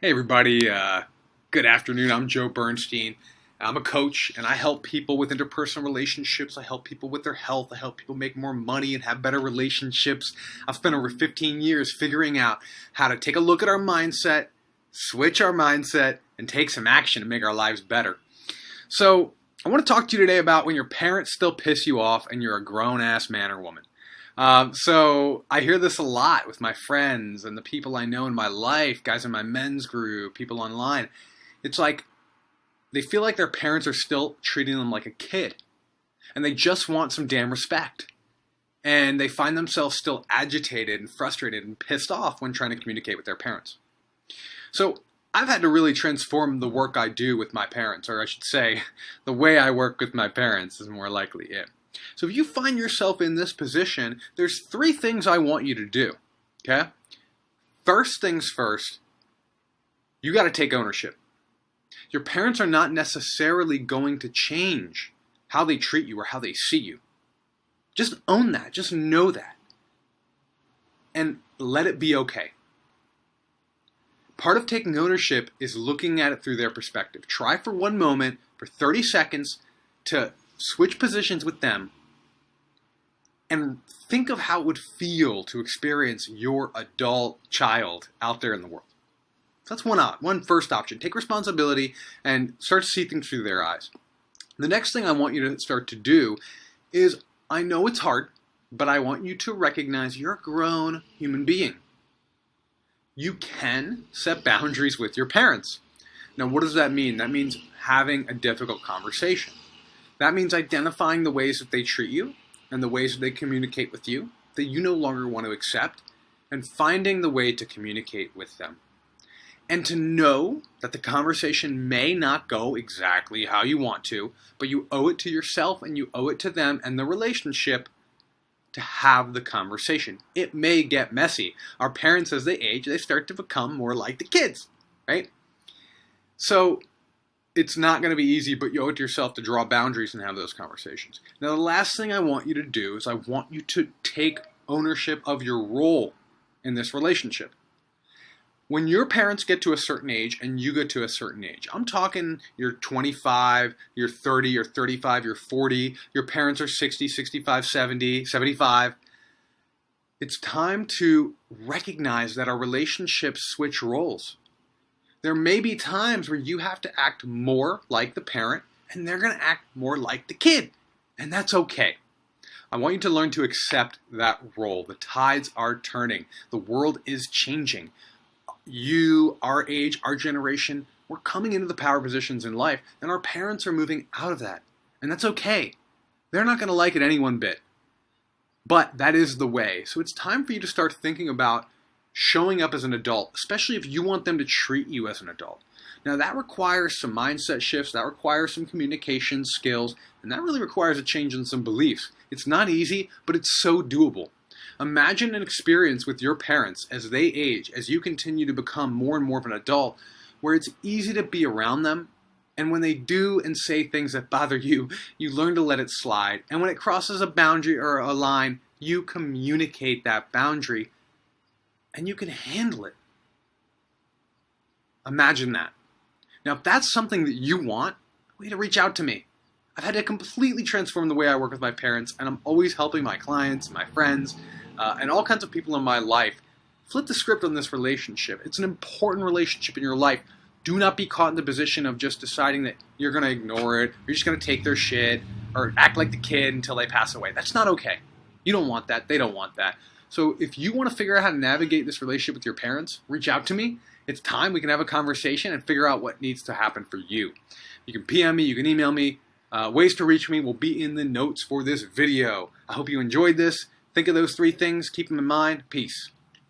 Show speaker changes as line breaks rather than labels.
Hey everybody, good afternoon. I'm Joe Bernstein. I'm a coach and I help people with interpersonal relationships. I help people with their health. I help people make more money and have better relationships. I've spent over 15 years figuring out how to take a look at our mindset, switch our mindset, and take some action to make our lives better. So I want to talk to you today about when your parents still piss you off and you're a grown-ass man or woman. So I hear this a lot with my friends and the people I know in my life, guys in my men's group, people online. It's like they feel like their parents are still treating them like a kid and they just want some damn respect. And they find themselves still agitated and frustrated and pissed off when trying to communicate with their parents. So I've had to really transform the work I do with my parents, or I should say, the way I work with my parents is more likely it. So if you find yourself in this position, there's three things I want you to do, okay? First things first, you got to take ownership. Your parents are not necessarily going to change how they treat you or how they see you. Just own that. Just know that. And let it be okay. Part of taking ownership is looking at it through their perspective. Try for one moment, for 30 seconds, to switch positions with them and think of how it would feel to experience your adult child out there in the world. So that's one first option. Take responsibility and start to see things through their eyes. The next thing I want you to start to do is, I know it's hard, but I want you to recognize you're a grown human being. You can set boundaries with your parents. Now, what does that mean? That means having a difficult conversation. That means identifying the ways that they treat you and the ways that they communicate with you that you no longer want to accept, and finding the way to communicate with them. And to know that the conversation may not go exactly how you want to, but you owe it to yourself and you owe it to them and the relationship to have the conversation. It may get messy. Our parents, as they age, they start to become more like the kids, right? So it's not going to be easy, but you owe it to yourself to draw boundaries and have those conversations. Now, the last thing I want you to do is I want you to take ownership of your role in this relationship. When your parents get to a certain age and you get to a certain age, I'm talking you're 25, you're 30, you're 35, you're 40, your parents are 60, 65, 70, 75. It's time to recognize that our relationships switch roles. There may be times where you have to act more like the parent and they're going to act more like the kid. And that's okay. I want you to learn to accept that role. The tides are turning. The world is changing. You, our age, our generation, we're coming into the power positions in life and our parents are moving out of that. And that's okay. They're not going to like it any one bit. But that is the way. So it's time for you to start thinking about showing up as an adult, especially if you want them to treat you as an adult. Now that requires some mindset shifts, that requires some communication skills, and that really requires a change in some beliefs. It's not easy, but it's so doable. Imagine an experience with your parents as they age, as you continue to become more and more of an adult, where it's easy to be around them, and when they do and say things that bother you, you learn to let it slide, and when it crosses a boundary or a line, you communicate that boundary and you can handle it. Imagine that. Now, if that's something that you want, I want you to reach out to me. I've had to completely transform the way I work with my parents, and I'm always helping my clients, my friends, and all kinds of people in my life flip the script on this relationship. It's an important relationship in your life. Do not be caught in the position of just deciding that you're going to ignore it, or you're just going to take their shit, or act like the kid until they pass away. That's not okay. You don't want that. They don't want that. So if you want to figure out how to navigate this relationship with your parents, reach out to me. It's time. We can have a conversation and figure out what needs to happen for you. You can PM me. You can email me. Ways to reach me will be in the notes for this video. I hope you enjoyed this. Think of those three things. Keep them in mind. Peace.